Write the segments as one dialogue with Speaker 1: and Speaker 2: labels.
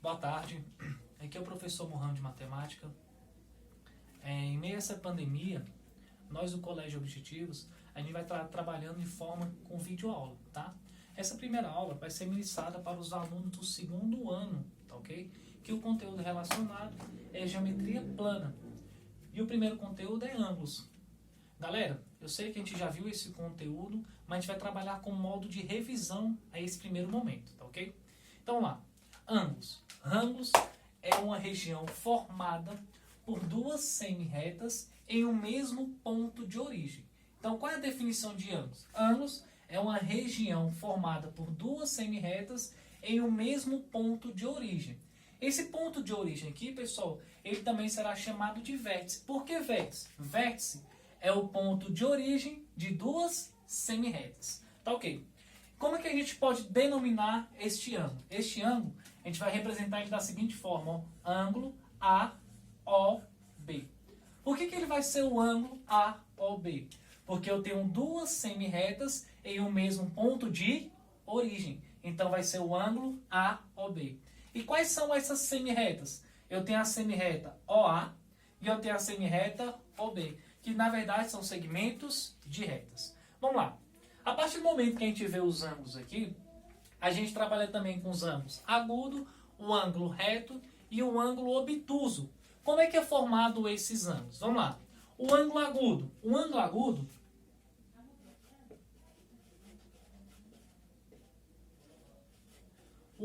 Speaker 1: Boa tarde, aqui é o professor Mohan de Matemática. Em meio a essa pandemia, nós do Colégio Objetivos, a gente vai estar trabalhando de forma com videoaula, tá? Essa primeira aula vai ser ministrada para os alunos do segundo ano, tá ok? Que o conteúdo relacionado é geometria plana e o primeiro conteúdo é ângulos. Galera, eu sei que a gente já viu esse conteúdo, mas a gente vai trabalhar com modo de revisão a esse primeiro momento, tá ok? Então vamos lá. Ângulos. Ângulos é uma região formada por duas semi-retas em um mesmo ponto de origem. Então, qual é a definição de ângulos? Ângulos é uma região formada por duas semi-retas em um mesmo ponto de origem. Esse ponto de origem aqui, pessoal, ele também será chamado de vértice. Por que vértice? Vértice é o ponto de origem de duas semi-retas. Tá ok? Como é que a gente pode denominar este ângulo? Este ângulo, a gente vai representar ele da seguinte forma, ó, ângulo AOB. Por que ele vai ser o ângulo AOB? Porque eu tenho duas semi-retas em um mesmo ponto de origem. Então vai ser o ângulo AOB. E quais são essas semi-retas? Eu tenho a semi-reta OA e eu tenho a semi-reta OB, que na verdade são segmentos de retas. Vamos lá. A partir do momento que a gente vê os ângulos aqui, a gente trabalha também com os ângulos agudo, o ângulo reto e o ângulo obtuso. Como é que é formado esses ângulos? Vamos lá. O ângulo agudo. O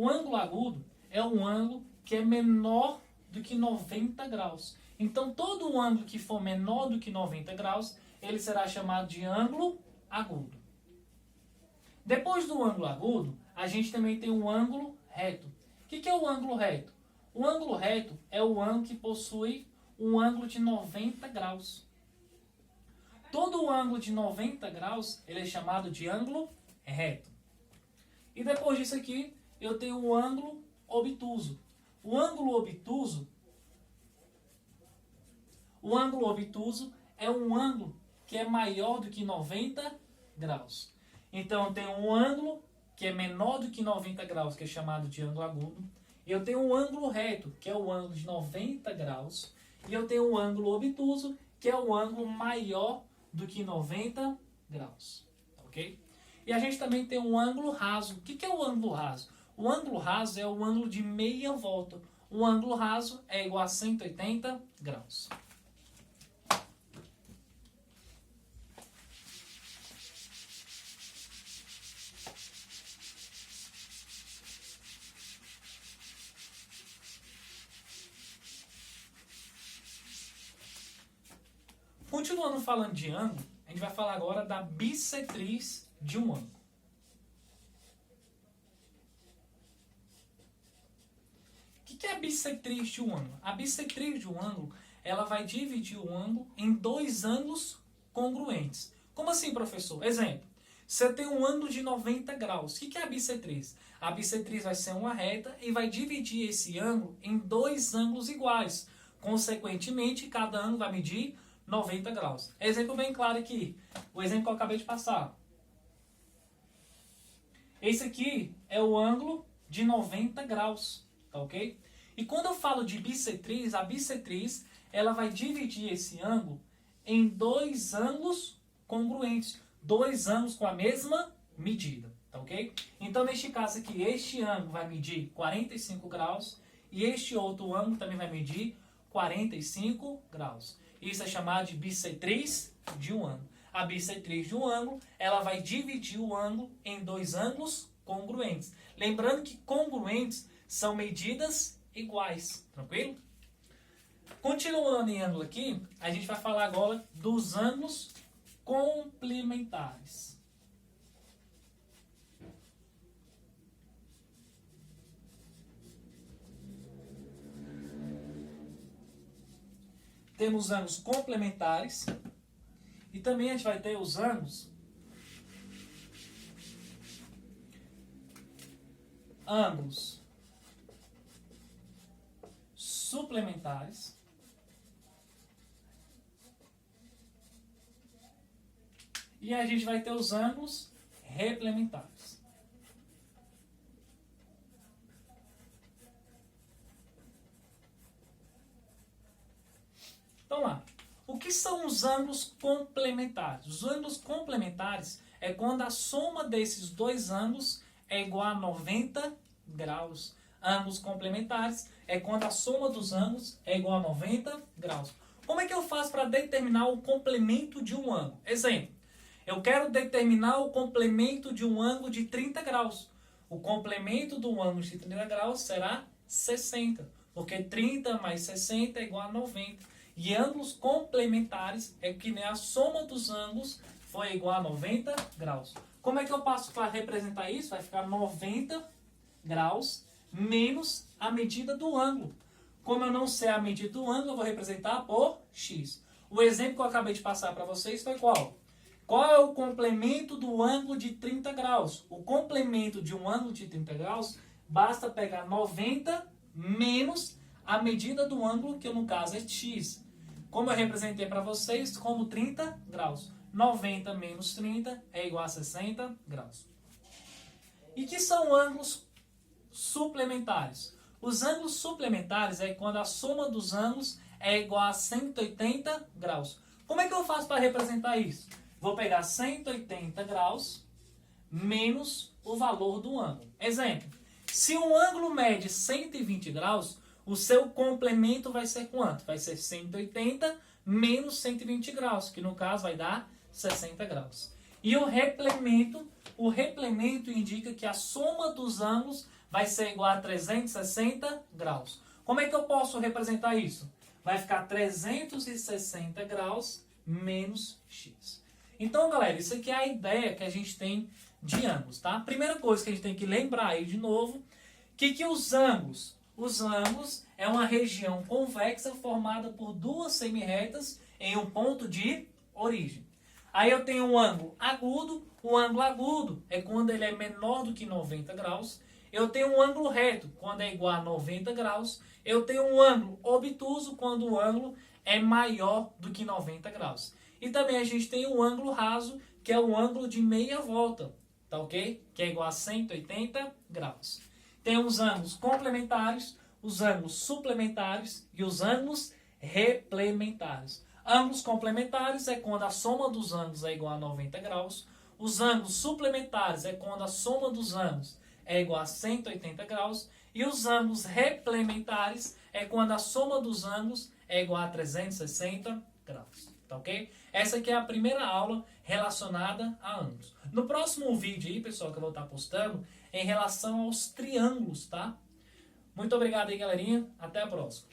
Speaker 1: ângulo agudo é um ângulo que é menor do que 90 graus. Então, todo ângulo que for menor do que 90 graus, ele será chamado de ângulo agudo. Depois do ângulo agudo, a gente também tem o ângulo reto. O que é o ângulo reto? O ângulo reto é o ângulo que possui um ângulo de 90 graus. Todo ângulo de 90 graus, ele é chamado de ângulo reto. E depois disso aqui, eu tenho o ângulo obtuso. O ângulo obtuso é um ângulo que é maior do que 90 graus. Então, eu tenho um ângulo que é menor do que 90 graus, que é chamado de ângulo agudo. E eu tenho um ângulo reto, que é o ângulo de 90 graus. E eu tenho um ângulo obtuso, que é o ângulo maior do que 90 graus. Ok? E a gente também tem um ângulo raso. O que é o ângulo raso? O ângulo raso é o ângulo de meia volta. O ângulo raso é igual a 180 graus. Continuando falando de ângulo, a gente vai falar agora da bissetriz de um ângulo. O que é a bissetriz de um ângulo? A bissetriz de um ângulo, ela vai dividir o ângulo em dois ângulos congruentes. Como assim, professor? Exemplo, você tem um ângulo de 90 graus. O que é a bissetriz? A bissetriz vai ser uma reta e vai dividir esse ângulo em dois ângulos iguais. Consequentemente, cada ângulo vai medir 90 graus. Exemplo bem claro aqui. O exemplo que eu acabei de passar. Esse aqui é o ângulo de 90 graus. Tá ok? E quando eu falo de bissetriz, a bissetriz ela vai dividir esse ângulo em dois ângulos congruentes. Dois ângulos com a mesma medida. Tá ok? Então, neste caso aqui, este ângulo vai medir 45 graus e este outro ângulo também vai medir 45 graus. Isso é chamado de bissetriz de um ângulo. A bissetriz de um ângulo, ela vai dividir o ângulo em dois ângulos congruentes. Lembrando que congruentes são medidas iguais, tranquilo? Continuando em ângulo aqui, a gente vai falar agora dos ângulos complementares. Temos ângulos complementares e também a gente vai ter os ângulos suplementares e a gente vai ter os ângulos replementares. Então lá, o que são os ângulos complementares? Os ângulos complementares é quando a soma desses dois ângulos é igual a 90 graus. Ângulos complementares é quando a soma dos ângulos é igual a 90 graus. Como é que eu faço para determinar o complemento de um ângulo? Exemplo, eu quero determinar o complemento de um ângulo de 30 graus. O complemento do ângulo de 30 graus será 60, porque 30 mais 60 é igual a 90. E ângulos complementares é que a soma dos ângulos foi igual a 90 graus. Como é que eu passo para representar isso? Vai ficar 90 graus menos a medida do ângulo. Como eu não sei a medida do ângulo, eu vou representar por x. O exemplo que eu acabei de passar para vocês foi qual? Qual é o complemento do ângulo de 30 graus? O complemento de um ângulo de 30 graus, basta pegar 90 menos a medida do ângulo, que no caso é x. Como eu representei para vocês, como 30 graus. 90 menos 30 é igual a 60 graus. E que são ângulos suplementares? Os ângulos suplementares é quando a soma dos ângulos é igual a 180 graus. Como é que eu faço para representar isso? Vou pegar 180 graus menos o valor do ângulo. Exemplo, se um ângulo mede 120 graus, o seu complemento vai ser quanto? Vai ser 180 menos 120 graus, que no caso vai dar 60 graus. E o replemento indica que a soma dos ângulos vai ser igual a 360 graus. Como é que eu posso representar isso? Vai ficar 360 graus menos x. Então, galera, isso aqui é a ideia que a gente tem de ângulos, tá? Primeira coisa que a gente tem que lembrar aí de novo, que os ângulos? Os ângulos é uma região convexa formada por duas semirretas em um ponto de origem. Aí eu tenho um ângulo agudo. O ângulo agudo é quando ele é menor do que 90 graus. Eu tenho um ângulo reto, quando é igual a 90 graus. Eu tenho um ângulo obtuso, quando o ângulo é maior do que 90 graus. E também a gente tem o ângulo raso, que é o ângulo de meia volta, tá ok? Que é igual a 180 graus. Tem os ângulos complementares, os ângulos suplementares e os ângulos replementares. Ângulos complementares é quando a soma dos ângulos é igual a 90 graus. Os ângulos suplementares é quando a soma dos ângulos é igual a 180 graus. E os ângulos replementares é quando a soma dos ângulos é igual a 360 graus. Tá ok? Essa aqui é a primeira aula relacionada a ângulos. No próximo vídeo aí, pessoal, que eu vou estar postando, é em relação aos triângulos, tá? Muito obrigado aí, galerinha. Até a próxima.